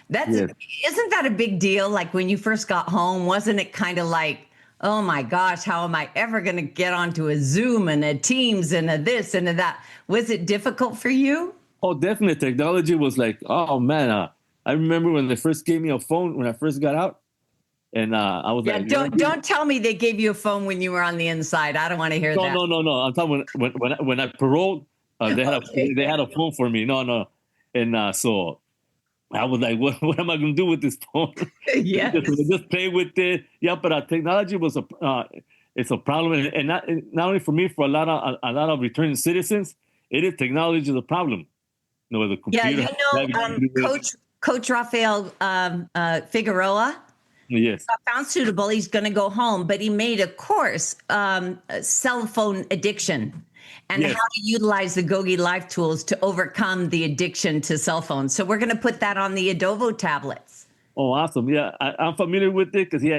That's, Yes. isn't that a big deal? Like when you first got home, wasn't it kind of like, oh my gosh, how am I ever going to get onto a Zoom and a Teams and a this and a that? Was it difficult for you? Oh, definitely. Technology was like, oh man. I remember when they first gave me a phone when I first got out, and I was Yeah, like, don't tell me they gave you a phone when you were on the inside. I don't want to hear no, that. no, no, no. I'm talking when I paroled, Okay. they had a phone for me. No, no, and so I was like, what am I going to do with this phone? Yes. Just play with it. Yeah, but technology was it's a problem, and not only for me, for a lot of returning citizens, it is technology is a problem. You know, the Yeah, computer. Coach Rafael Figueroa Yes, found suitable. He's going to go home, but he made a course, cell phone addiction, and how yes. to utilize the GOGI Life Tools to overcome the addiction to cell phones. So we're going to put that on the Adovo tablets. Oh, awesome. Yeah, I'm familiar with it because he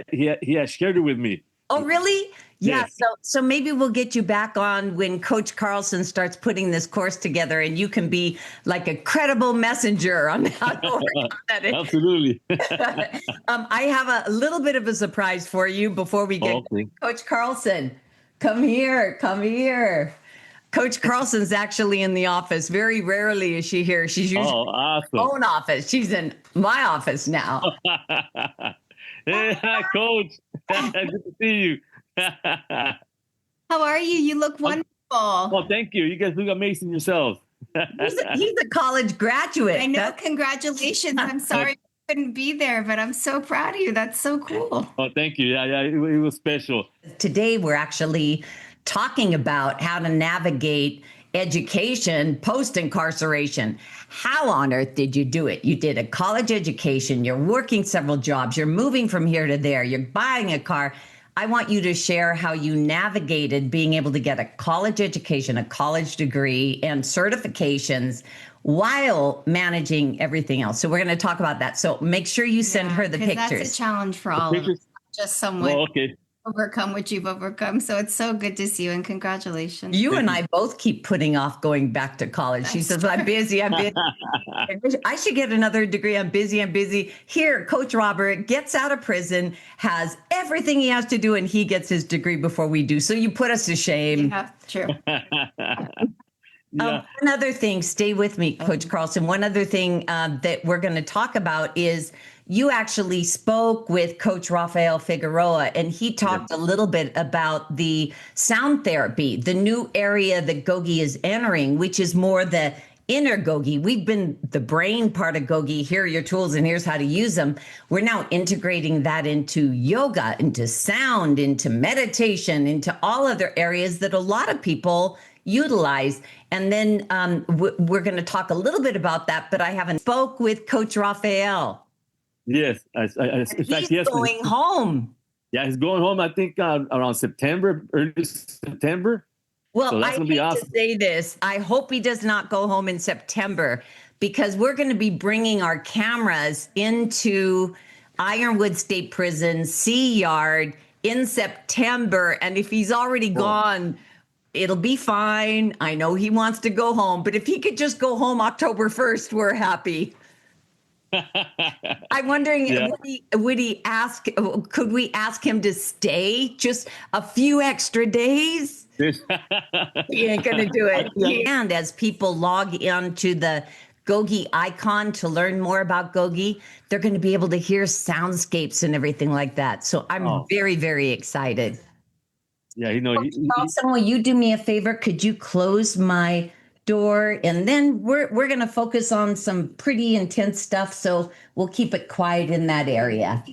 had shared it with me. Oh, really? Yeah. Yes. So maybe we'll get you back on when Coach Carlson starts putting this course together, and you can be like a credible messenger on how to overcome that. Absolutely. I have a little bit of a surprise for you before we get Okay. Coach Carlson. Come here, come here. Coach Carlson's actually in the office. Very rarely is she here. She's usually Oh, in her awesome. own office. She's in my office now. Hey, hi, Coach. Good to see you. How are you? You look Oh, wonderful. thank you. You guys look amazing yourselves. He's a college graduate. I know. That's Congratulations. I'm sorry I couldn't be there, but I'm so proud of you. That's so cool. Oh, thank you. Yeah, yeah, it was special. today we're actually talking about how to navigate education post incarceration. How on earth did you do it? You did a college education, you're working several jobs, you're moving from here to there, you're buying a car. I want you to share how you navigated being able to get a college education, a college degree, and certifications while managing everything else. So we're going to talk about that. So make sure you send her the 'Cause that's a pictures. challenge for all of us. Pictures? Just someone Oh, okay. overcome what you've overcome. So it's so good to see you and congratulations. You and I both keep putting off going back to college. She says, I'm busy, I'm busy. I should get another degree. I'm busy, I'm busy. Here, Coach Robert gets out of prison, has everything he has to do, and he gets his degree before we do. So you put us to shame. Yeah, true. Yeah. One other thing, stay with me, Coach Carlson. One other thing that we're going to talk about is you actually spoke with Coach Rafael Figueroa, and he talked a little bit about the sound therapy, the new area that GOGI is entering, which is more the inner GOGI. We've been the brain part of GOGI. Here are your tools, and here's how to use them. We're now integrating that into yoga, into sound, into meditation, into all other areas that a lot of people utilize. And then we're going to talk a little bit about that, but I haven't spoke with Coach Rafael. Yes. In fact, He's going home. Yeah, he's going home. I think around September, early September. Well, So I that's gonna hate be awesome. to say this. I hope he does not go home in September because we're going to be bringing our cameras into Ironwood State Prison, Sea Yard in September. And if he's already gone, it'll be fine. I know he wants to go home, but if he could just go home October 1st, we're happy. I'm wondering, Yeah. would he ask, could we ask him to stay just a few extra days? He ain't going to do it. And as people log into the GOGI icon to learn more about GOGI, they're going to be able to hear soundscapes and everything like that. So I'm very, very excited. Yeah, you know, Carlson, will you do me a favor? Could you close my door? And then we're going to focus on some pretty intense stuff. So we'll keep it quiet in that area.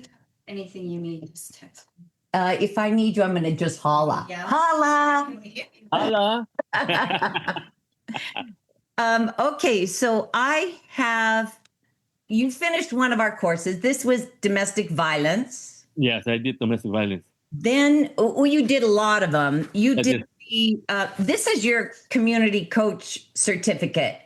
Anything you need, just text me. If I need you, I'm going to just holla. Yeah. Holla. Holla. Okay, so you finished one of our courses. This was domestic violence. Yes, I did domestic violence. Then, you did a lot of them. You did this is your community coach certificate.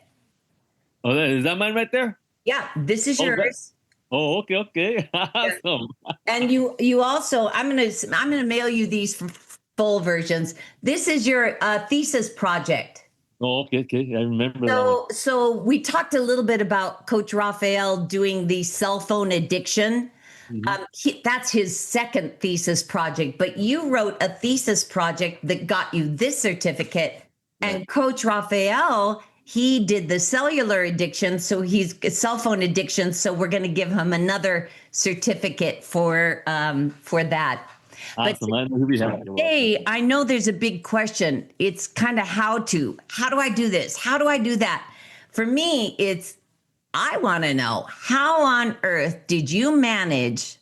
Oh, is that mine right there? Yeah, this is yours. Oh, okay. Awesome. And you also, I'm gonna mail you these full versions. This is your thesis project. Oh, okay, okay. I remember that one. So we talked a little bit about Coach Raphael doing the cell phone addiction. Mhm. That's his second thesis project, but you wrote a thesis project that got you this certificate. Yeah. And Coach Raphael, he did the cellular addiction, so he's cell phone addiction. So we're going to give him another certificate for that. But Awesome. I know who we have. hey, I know there's a big question. It's kind of how to. How do I do this? How do I do that? For me, it's I want to know how on earth did you manage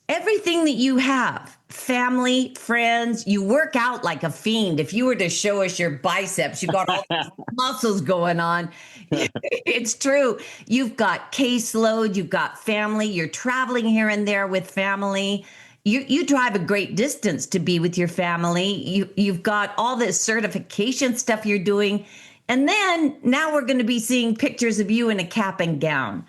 everything that you have? Family, friends, you work out like a fiend. If you were to show us your biceps, you got all these muscles going on. It's true. You've got caseload, you've got family, you're traveling here and there with family. You drive a great distance to be with your family. You've got all this certification stuff you're doing. And then now we're going to be seeing pictures of you in a cap and gown.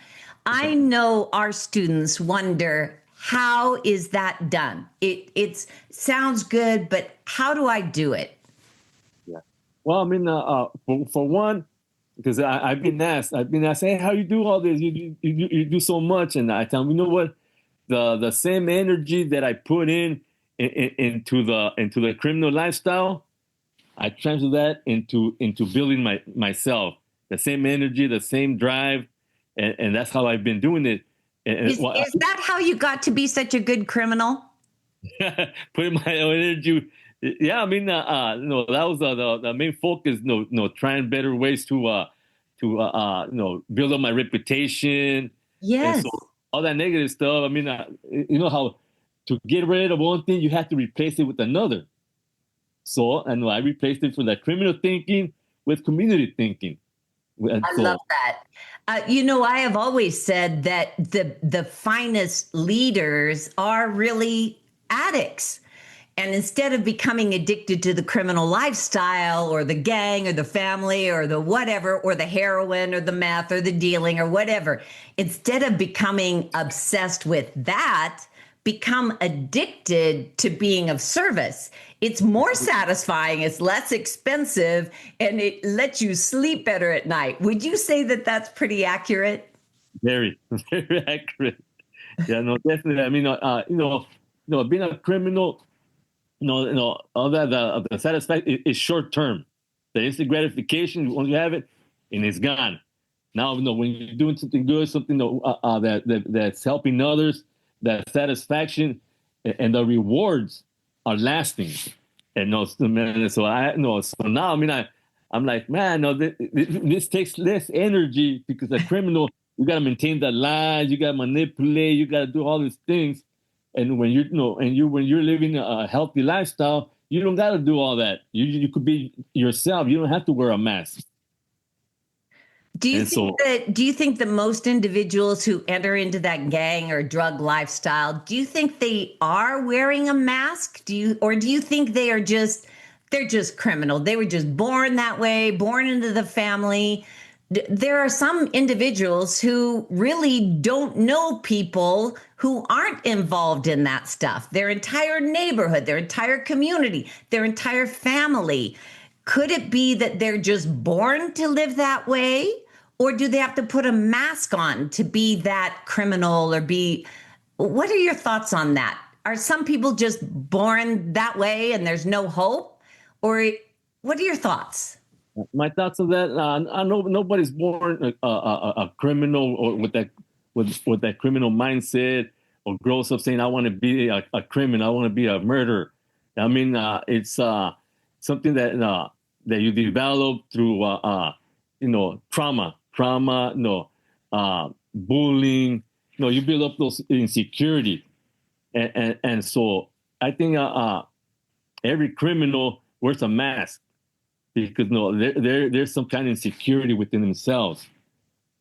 I know our students wonder, how is that done? It sounds good, but how do I do it? Yeah. Well, I mean, for one, because I've been asked, hey, how you do all this? You do so much, and I tell them, you know what? The same energy that I put into the criminal lifestyle, I transfer that into building myself. The same energy, the same drive, and that's how I've been doing it. Is that how you got to be such a good criminal? Putting my own energy. Yeah, I mean, that was the main focus. Trying better ways to build up my reputation, and Yes. so all that negative stuff. I mean, you know how to get rid of one thing, you have to replace it with another. So, and I replaced it from that criminal thinking with community thinking. And I so, love that. I have always said that the finest leaders are really addicts. And instead of becoming addicted to the criminal lifestyle or the gang or the family or the whatever, or the heroin or the meth or the dealing or whatever, instead of becoming obsessed with that, become addicted to being of service. It's more satisfying, it's less expensive, and it lets you sleep better at night. Would you say that that's pretty accurate? very, very accurate. Yeah, no, definitely. I mean, being a criminal, all that the satisfaction is short term. The instant gratification, once you have it, and it's gone. Now, when you're doing something good, something that's helping others, that satisfaction and the rewards are lasting. And so I know. So now, I mean, I'm like, man, no, this takes less energy because a criminal, you got to maintain the lies, you got to manipulate, you got to do all these things. And when when you're living a healthy lifestyle, you don't got to do all that. You could be yourself. You don't have to wear a mask. Do you think that most individuals who enter into that gang or drug lifestyle, do you think they are wearing a mask? Do you think they're just criminal? They were just born that way, born into the family. There are some individuals who really don't know people who aren't involved in that stuff. Their entire neighborhood, their entire community, their entire family. Could it be that they're just born to live that way? Or do they have to put a mask on to be that criminal or be? What are your thoughts on that? Are some people just born that way and there's no hope? Or what are your thoughts? My thoughts on that, I know nobody's born a criminal or with that criminal mindset or grows up saying, I want to be a criminal, I want to be a murderer. I mean, it's something that you develop through trauma, bullying. You build up those insecurity, and so I think every criminal wears a mask because there's some kind of insecurity within themselves.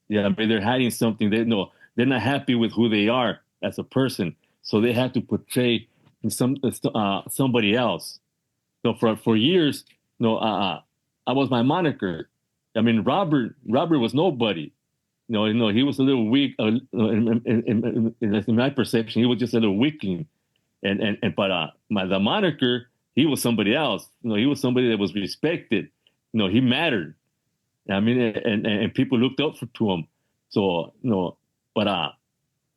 Yeah, but they're hiding something. They're not happy with who they are as a person, so they have to portray somebody else. So for years, I was my moniker. I mean, Robert was nobody. He was a little weak. In my perception, he was just a little weakling. But the moniker, he was somebody else. He was somebody that was respected. he mattered. I mean, and people looked up to him. So, but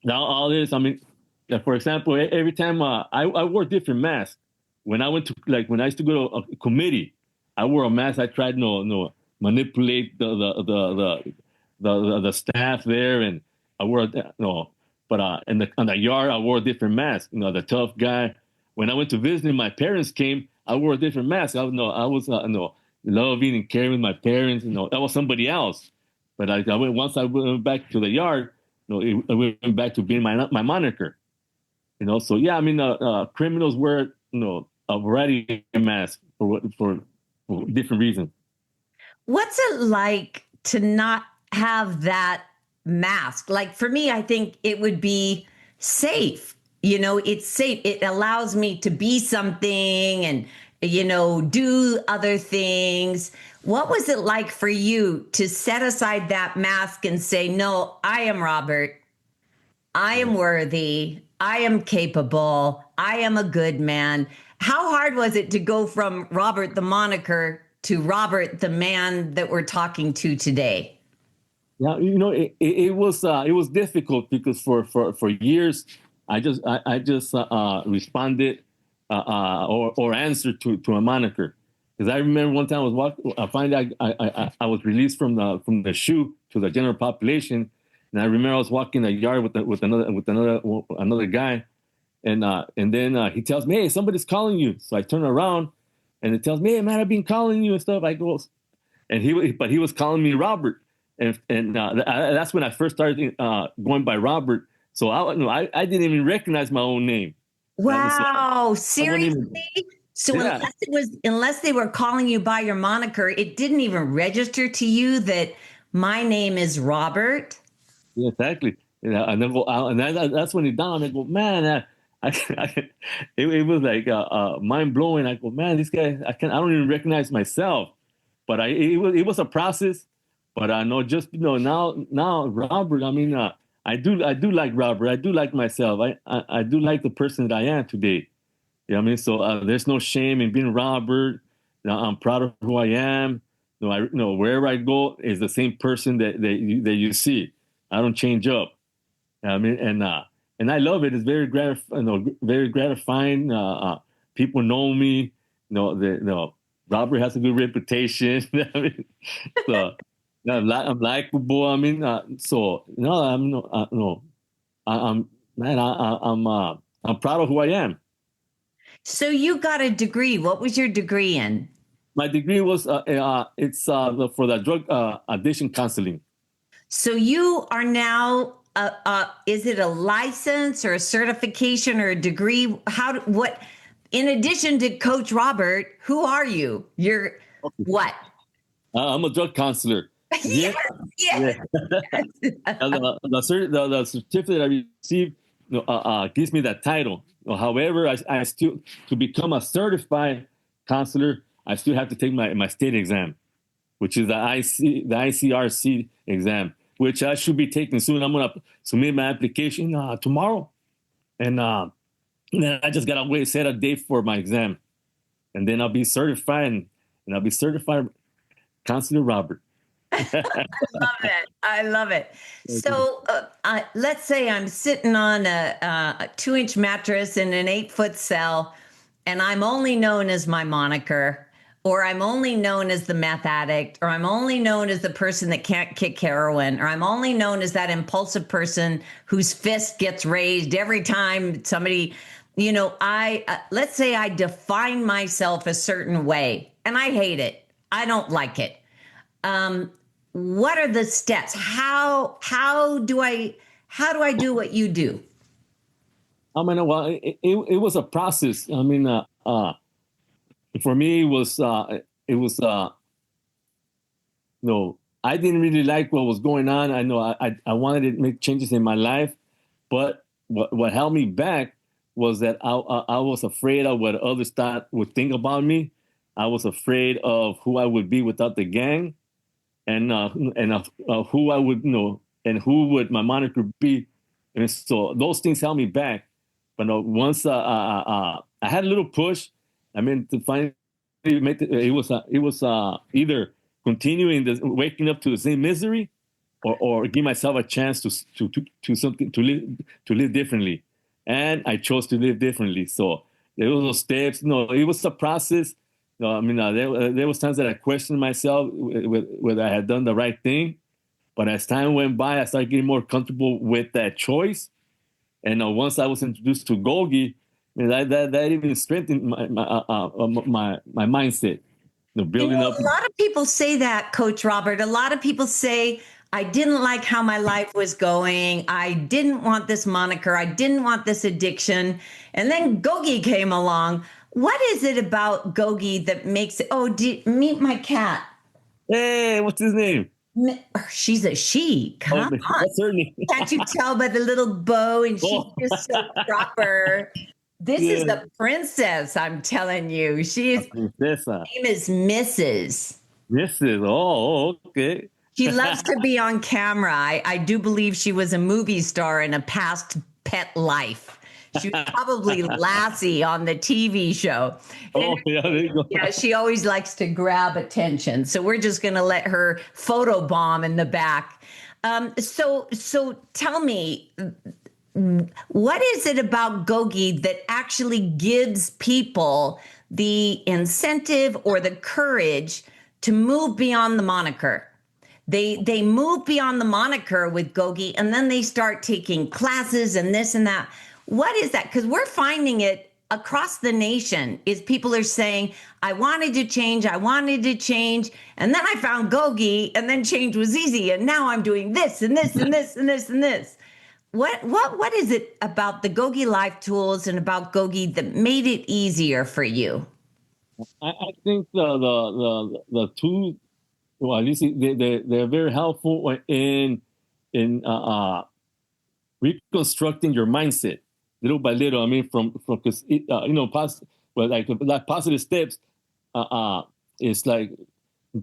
now all this, I mean, for example, every time I wore different masks. When I went to, like, when I used to go to a committee, I wore a mask. I tried manipulate the staff there, and I wore but in on the yard I wore a different mask. The tough guy. When I went to visit, my parents came. I wore a different mask. I was loving and caring with my parents. That was somebody else. But once I went back to the yard, it went back to being my moniker. So yeah, I mean, criminals wear a variety of masks for different reasons. What's it like to not have that mask? Like for me, I think it would be safe. It's safe. It allows me to be something and, do other things. What was it like for you to set aside that mask and say, no, I am Robert. I am worthy. I am capable. I am a good man. How hard was it to go from Robert the moniker to Robert the man that we're talking to today? Yeah, it was difficult because for years I just responded or answered to a moniker. Because I remember one time I was walking. I find I was released from the SHU to the general population, and I remember I was walking the yard with another guy, and then he tells me, "Hey, somebody's calling you." So I turn around, and it tells me, "Hey, man, I've been calling you and stuff." I go, and he was calling me Robert, and that's when I first started going by Robert. So I didn't even recognize my own name. Wow, seriously? So Yeah. unless they were calling you by your moniker, it didn't even register to you that my name is Robert? Yeah, exactly. And then go out, and that's when it dawned. I go, man, it was like mind blowing. I go, man, this guy, I don't even recognize myself. But it was a process. But I know just now Robert. I mean, I do like Robert. I do like myself. I do like the person that I am today. You know what I mean? So there's no shame in being Robert. I'm proud of who I am. Wherever I go is the same person that you see. I don't change up. I mean, and I love it. It's very gratifying. People know me. Robert has a good reputation. I mean, so I'm likable. I mean, so no, I'm no, I'm man. I'm proud of who I am. So you got a degree. What was your degree in? My degree was it's for the drug addiction counseling. So you are now, is it a license or a certification or a degree? What, in addition to Coach Robert, who are you? You're what? I'm a drug counselor. Yes, yes. The certificate I received gives me that title. However, I still, to become a certified counselor, I still have to take my state exam, which is the ICRC exam, which I should be taking soon. I'm gonna submit my application tomorrow, and then I just gotta set a date for my exam, and then I'll be certified, and I'll be certified counselor Robert. I love it. So let's say I'm sitting on a 2-inch mattress in an 8-foot cell, and I'm only known as my moniker, or I'm only known as the meth addict, or I'm only known as the person that can't kick heroin, or I'm only known as that impulsive person whose fist gets raised every time somebody, let's say I define myself a certain way, and I hate it. I don't like it. What are the steps? How do I do what you do? I mean, well, it was a process. I mean, for me, it was I didn't really like what was going on. I know I wanted to make changes in my life, but what held me back was that I was afraid of what others would think about me. I was afraid of who I would be without the gang, and who I would and who would my moniker be. And so those things held me back. But once I had a little push, I mean, to find it was either continuing waking up to the same misery, or give myself a chance to something to live differently, and I chose to live differently. So there were those steps. It was a process. I mean, there was times that I questioned myself whether I had done the right thing, but as time went by, I started getting more comfortable with that choice. And once I was introduced to GOGI, that even strengthened my mindset. Building up. A lot of people say that, Coach Robert. A lot of people say, I didn't like how my life was going. I didn't want this moniker. I didn't want this addiction. And then GOGI came along. What is it about GOGI that makes it? Oh, meet my cat. Hey, what's his name? She's a she. Come on. What's her name? Can't you tell by the little bow? And she's just so proper. This is the princess, I'm telling you. She is. Her name is Mrs. Mrs. Oh, okay. She loves to be on camera. I do believe she was a movie star in a past pet life. She was probably Lassie on the TV show. Oh, yeah, there you go. Yeah, she always likes to grab attention. So we're just going to let her photobomb in the back. So tell me, what is it about GOGI that actually gives people the incentive or the courage to move beyond the moniker? They move beyond the moniker with GOGI, and then they start taking classes and this and that. What is that? Because we're finding it across the nation is people are saying, I wanted to change. And then I found GOGI, and then change was easy. And now I'm doing this and this and this and this and this. What is it about the GOGI Life Tools and about GOGI that made it easier for you? I think the two, well, at least they're very helpful in reconstructing your mindset little by little. I mean, from because like positive steps. It's like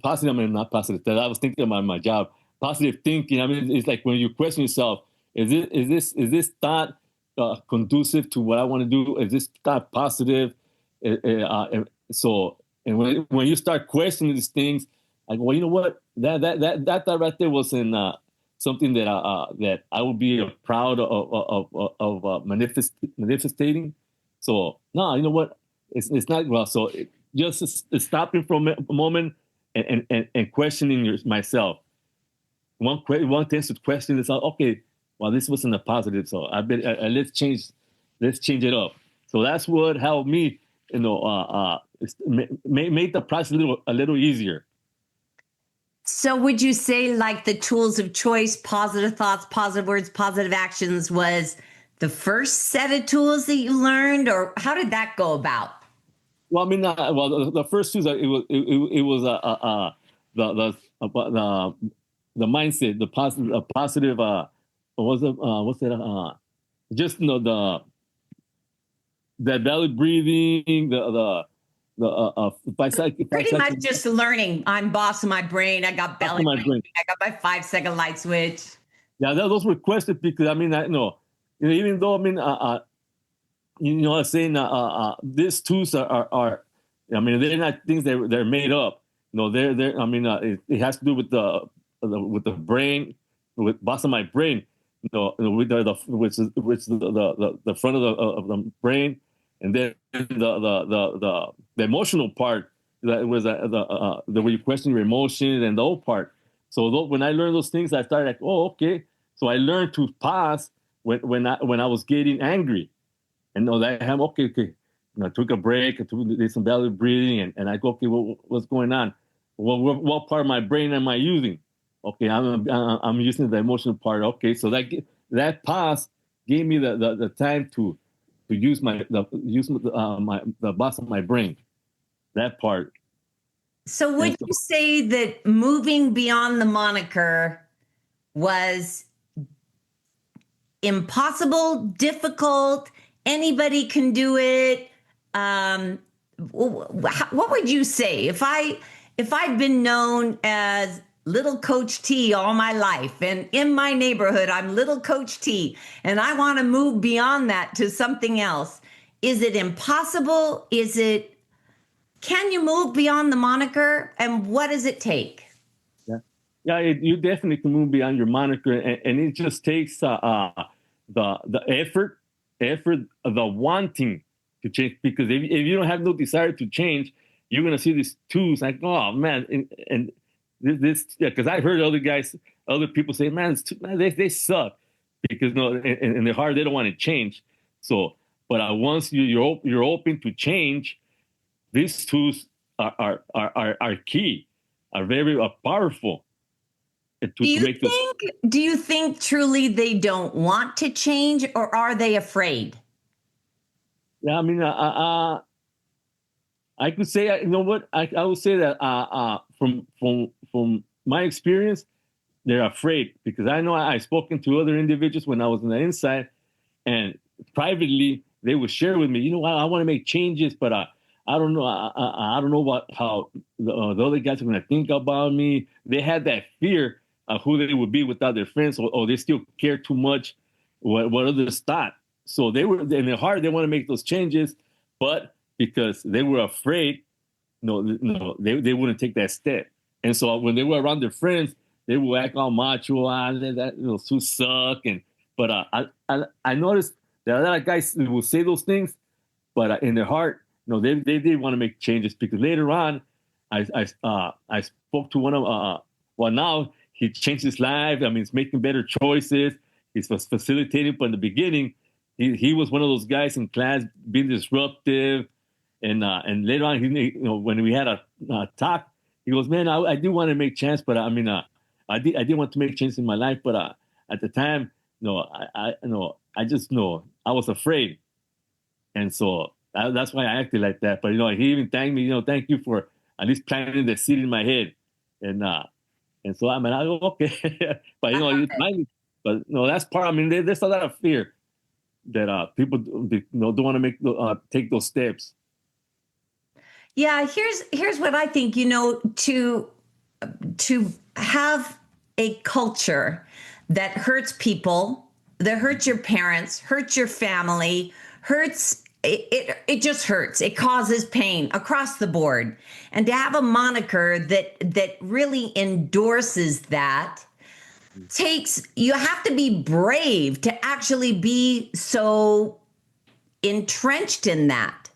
positive. I mean, not positive. I was thinking about my job. Positive thinking. I mean, it's like when you question yourself: Is this thought conducive to what I want to do? Is this thought positive? So, and when you start questioning these things, like, well, you know what? That thought right there was in something that I would be proud of manifesting. So no, you know what? It's not well. So just stopping for a moment and questioning myself. One tends to question this. Okay, well, this wasn't a positive, so let's change it up. So that's what helped me, make the process a little easier. So would you say like the tools of choice, positive thoughts, positive words, positive actions was the first set of tools that you learned, or how did that go about? Well, I mean, the first tools, it was the mindset, the positive. What's it? Just the belly breathing, pretty much just learning. I'm boss of my brain. I got belly breathing. I got my 5-second light switch. Yeah, those were questions because I mean, even though I mean, I'm saying these tools are, I mean, they're not things that they're made up. They're. I mean, it has to do with the brain, with boss of my brain. With which is the front of the brain, and then the emotional part that was the way you question your emotions and the old part. So when I learned those things, I started like, oh, okay. So I learned to pause when I was getting angry, and that I'm okay. I took a break, I did some belly breathing, and I go, okay, what's going on? What part of my brain am I using? Okay, I'm using the emotional part. Okay, so that pause gave me the time to use the boss of my brain, that part. So would you say that moving beyond the moniker was impossible, difficult? Anybody can do it. What would you say if I'd been known as Little Coach T all my life, and in my neighborhood, I'm Little Coach T, and I want to move beyond that to something else? Is it impossible? Is it can you move beyond the moniker, and what does it take? Yeah, you definitely can move beyond your moniker, and it just takes the effort, the wanting to change. Because if you don't have no desire to change, you're gonna see these twos like, oh man, and this yeah. Because I've heard other people say, man, they suck because no, in their heart they don't want to change. So, but once you're open to change, these tools are key, are very powerful. Do you think truly they don't want to change, or are they afraid? Yeah, I mean, I could say, you know what, I would say that from my experience, they're afraid, because I know I've spoken to other individuals when I was on the inside, and privately they would share with me, you know, I want to make changes, but I don't know, I don't know how the other guys are going to think about me. They had that fear of who they would be without their friends, or they still care too much what others thought. So they were in their heart, they want to make those changes, but because they were afraid, they wouldn't take that step. And so when they were around their friends, they would act all macho, that who suck. But I noticed that a lot of guys will say those things, but in their heart, they did want to make changes, because later on, I spoke to one of well, now he changed his life. I mean, he's making better choices. He's facilitating, but in the beginning, he was one of those guys in class being disruptive, and later on, when we had a talk, he goes, "Man, I do want to make change, but I mean, I did want to make change in my life, but at the time, I just I was afraid, and so that's why I acted like that. But he even thanked me, thank you for at least planting the seed in my head, and so I mean, I go, okay, but but that's part. I mean, there's a lot of fear that people don't want to take those steps. Yeah, here's what I think. To have a culture that hurts people, that hurts your parents, hurts your family, hurts it just hurts. It causes pain across the board. And to have a moniker that really endorses that you have to be brave to actually be so entrenched in that.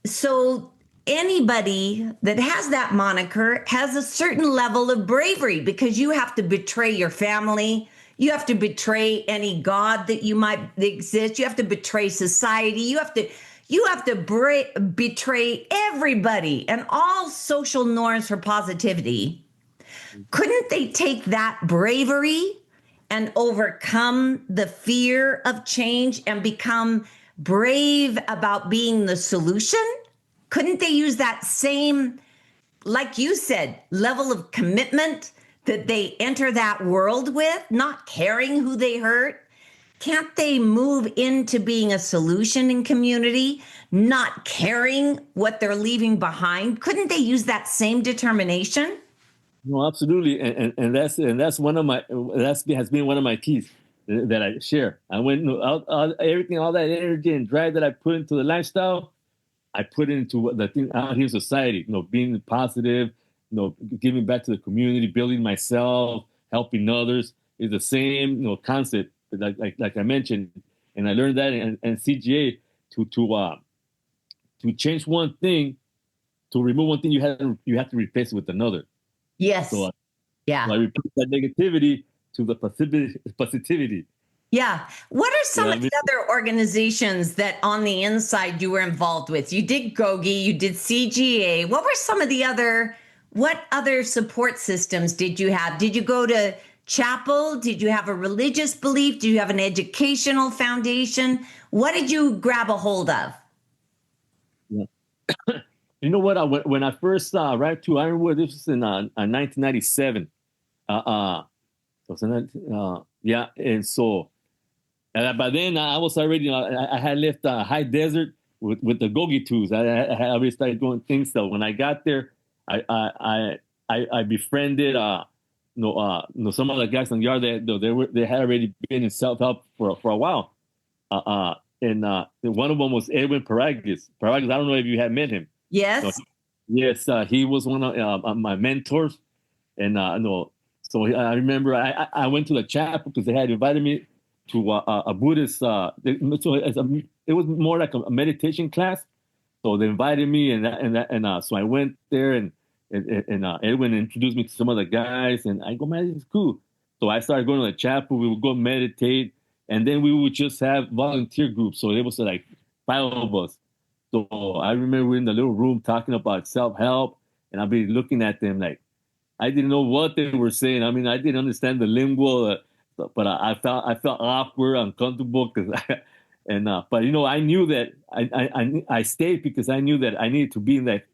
So anybody that has that moniker has a certain level of bravery, because you have to betray your family. You have to betray any God that you might exist. You have to betray society. You have to betray everybody and all social norms for positivity. Couldn't they take that bravery and overcome the fear of change and become brave about being the solution? Couldn't they use that same, like you said, level of commitment that they enter that world with, not caring who they hurt? Can't they move into being a solution in community, not caring what they're leaving behind? Couldn't they use that same determination? No, absolutely, and that's has been one of my keys that I share. I went everything, all that energy and drive that I put into the lifestyle, I put it into the thing out here in society. Being positive, giving back to the community, building myself, helping others is the same concept. Like I mentioned, and I learned that in CGA to change one thing, to remove one thing, you have to replace it with another. Yes. So, yeah. So I replace that negativity to the positivity. Yeah. What are some of the other organizations that on the inside you were involved with? You did GOGI, you did CGA. What were what other support systems did you have? Did you go to chapel? Did you have a religious belief? Do you have an educational foundation? What did you grab a hold of? Yeah. You know what? When I first arrived to Ironwood, this was in 1997. Yeah, and so by then I was already, I had left High Desert with the GOGI tools. I had already started doing things. So when I got there, I befriended some of the guys in the yard that they had already been in self-help for a while. And one of them was Edwin Paragas. I don't know if you had met him. Yes. Yes, he was one of my mentors, and no, so I remember I went to the chapel because they had invited me to a Buddhist. It was more like a meditation class. So they invited me, so I went there, and Edwin introduced me to some of the guys, and I go, man, this is cool. So I started going to the chapel. We would go meditate, and then we would just have volunteer groups. So it was like 5 of us. So I remember we were in the little room talking about self-help, and I'd be looking at them like I didn't know what they were saying. I mean, I didn't understand the lingual, but I felt awkward, uncomfortable because but I knew that I stayed because I knew that I needed to be in that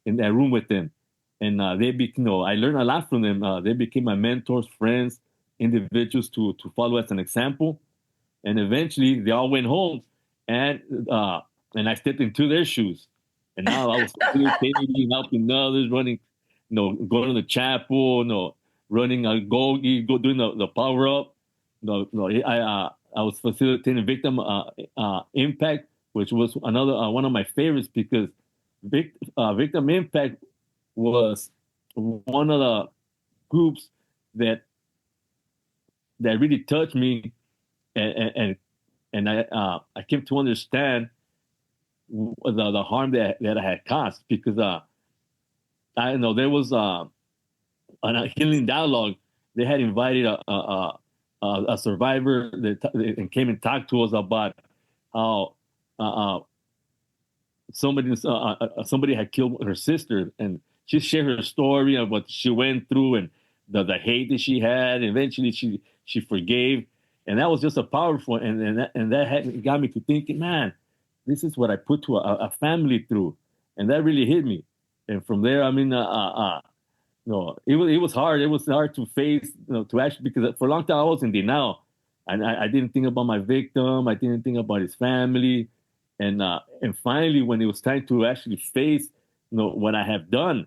room with them, and I learned a lot from them. They became my mentors, friends, individuals to follow as an example, and eventually they all went home, and I stepped into their shoes, and now I was facilitating, helping others, running, going to the chapel, running a GOGI, doing the power up. I was facilitating victim impact, which was another one of my favorites because victim impact was one of the groups that really touched me, and I came to understand the harm that I had caused because I know there was on a healing dialogue they had invited a survivor that came and talked to us about how somebody had killed her sister, and she shared her story of what she went through and the hate that she had. Eventually, she forgave, and that was just a powerful, and that had got me to thinking, man, this is what I put to a family through, and that really hit me. And from there, I mean, it was hard. It was hard to face, to actually, because for a long time I was in denial, and I didn't think about my victim. I didn't think about his family, and finally, when it was time to actually face, what I have done,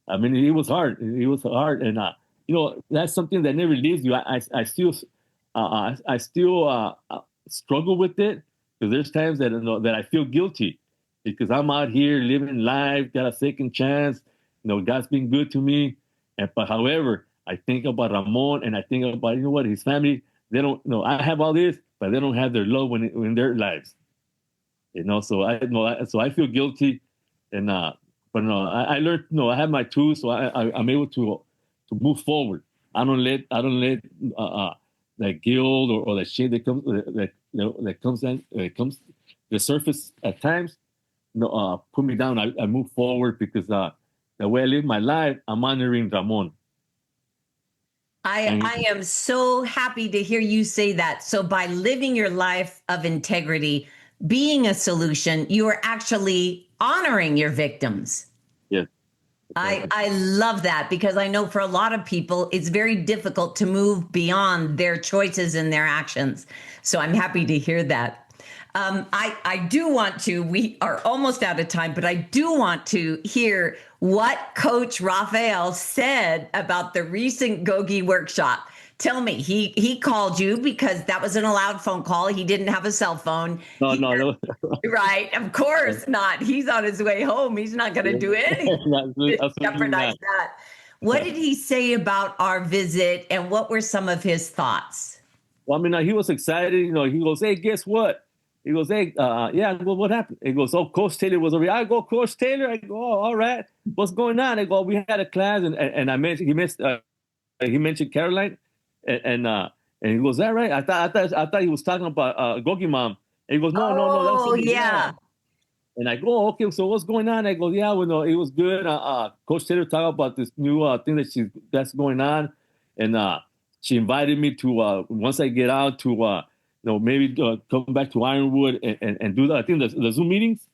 I mean, it was hard. It was hard, and that's something that never leaves you. I still struggle with it because there's times that I feel guilty because I'm out here living life, got a second chance. God's been good to me. But however, I think about Ramon and I think about, his family, they don't know. I have all this, but they don't have their love in their lives. So I feel guilty. And, but no, I learned, I have my tools, so I'm able to move forward. I don't let that guilt or that shame that comes the surface at times, put me down. I move forward because the way I live my life, I'm honoring Ramon. I am so happy to hear you say that. So by living your life of integrity, being a solution, you are actually honoring your victims. Yes. I love that because I know for a lot of people, it's very difficult to move beyond their choices and their actions. So I'm happy to hear that. I do want to, we are almost out of time, but I do want to hear what Coach Raphael said about the recent GOGI workshop. Tell me, he called you because that was an allowed phone call. He didn't have a cell phone. No. Right. Of course not. He's on his way home. He's not going to do anything to jeopardize that. What did he say about our visit and what were some of his thoughts? Well, I mean, he was excited. He goes, hey, guess what? He goes, hey, yeah. I go, what happened? He goes, oh, Coach Taylor was over here. I go, Coach Taylor. I go, oh, all right. What's going on? I go, we had a class, and I mentioned he mentioned Caroline, and he goes, that right? I thought he was talking about GOGI Mom. And he goes, no. Oh, yeah. And I go, oh, okay. So what's going on? I go, yeah, well, it was good. Coach Taylor talked about this new thing that's going on, and she invited me to once I get out to maybe come back to Ironwood and do that. I think the Zoom meetings.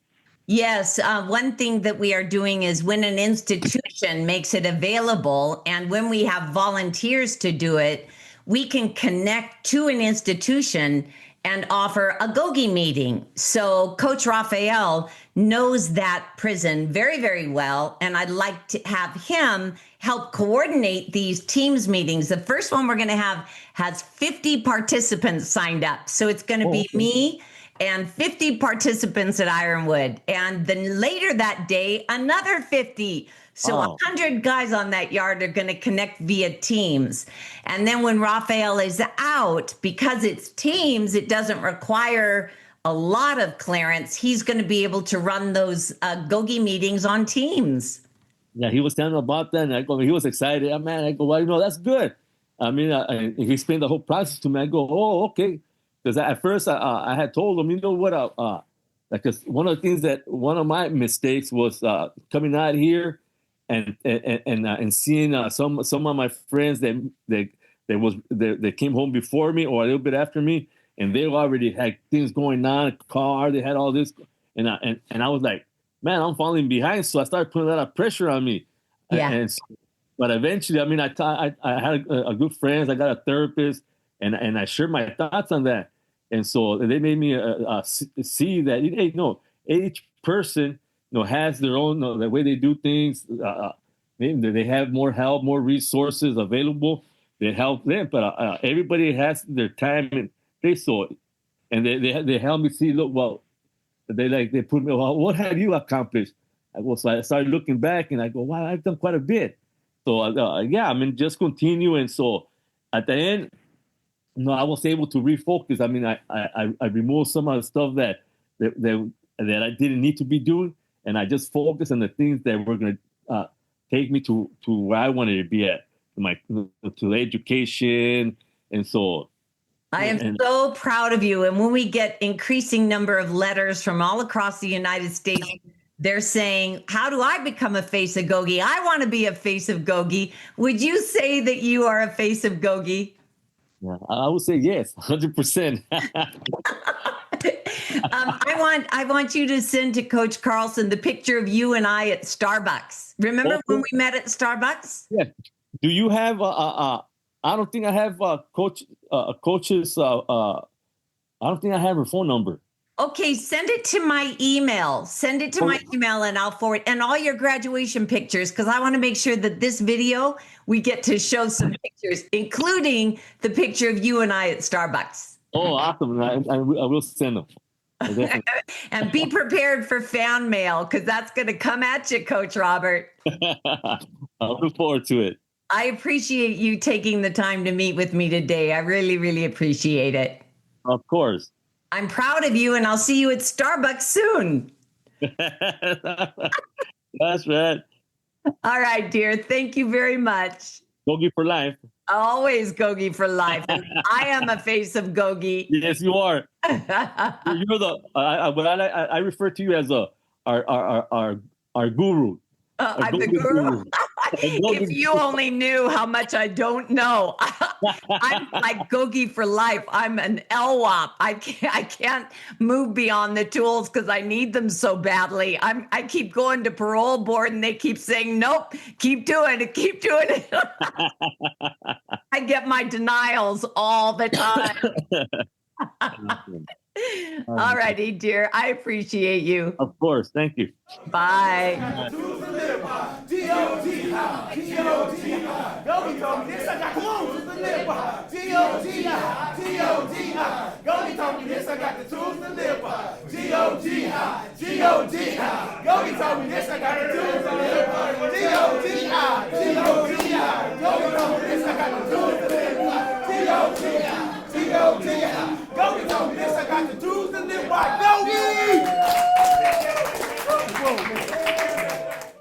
Yes. One thing that we are doing is when an institution makes it available and when we have volunteers to do it, we can connect to an institution and offer a GOGI meeting. So Coach Raphael knows that prison very, very well. And I'd like to have him help coordinate these Teams meetings. The first one we're going to have has 50 participants signed up. So it's going to be me and 50 participants at Ironwood. And then later that day, another 50. So 100 guys on that yard are going to connect via Teams. And then when Raphael is out, because it's Teams, it doesn't require a lot of clearance. He's going to be able to run those GOGI meetings on Teams. Yeah, he was telling about that, and I go, he was excited. Man, I go, well, that's good. I mean, he explained the whole process to me. I go, oh, okay. Because at first I had told him, you know what, because one of the things one of my mistakes was coming out here and seeing some of my friends that came home before me or a little bit after me, and they already had things going on, a car, they had all this, and I was like, man, I'm falling behind. So I started putting a lot of pressure on me. Yeah. But eventually, I mean, I had a good friends. I got a therapist, and I shared my thoughts on that. And so they made me see that, hey, no, each person, has their own, the way they do things. Maybe they have more help, more resources available. They help them, but everybody has their time and place. So, and they help me see, look, well, they put me, well, what have you accomplished? So I started looking back, and I go, wow, I've done quite a bit. So yeah, I mean, just continue. And so at the end, I was able to refocus. I mean, I removed some of the stuff that I didn't need to be doing, and I just focused on the things that were going to take me to where I wanted to be at, to education. And so I am so proud of you. And when we get increasing number of letters from all across the United States, they're saying, how do I become a face of GOGI? I want to be a face of GOGI. Would you say that you are a face of GOGI? Yeah, I would say yes, 100%. I want you to send to Coach Carlson the picture of you and I at Starbucks. Remember when we met at Starbucks? Yeah. Do you have I don't think I have coach's. I don't think I have her phone number. Okay, send it to my email. Send it to my email, and I'll forward, and all your graduation pictures, because I want to make sure that this video we get to show some pictures, including the picture of you and I at Starbucks. Oh, awesome! I will send them. And be prepared for fan mail, because that's going to come at you, Coach Robert. I look forward to it. I appreciate you taking the time to meet with me today. I really, really appreciate it. Of course. I'm proud of you, and I'll see you at Starbucks soon. That's right. All right, dear. Thank you very much. GOGI for life. Always GOGI for life. I am a face of GOGI. Yes, you are. You're I refer to you as our guru. I'm the guru. If you only knew how much I don't know. I'm like GOGI for life. I'm an LWAP. I can't move beyond the tools because I need them so badly. I keep going to parole board, and they keep saying, nope, keep doing it, keep doing it. I get my denials all the time. All righty, dear. I appreciate you. Of course. Thank you. Bye. GOGI told me this, I got the tools to live by.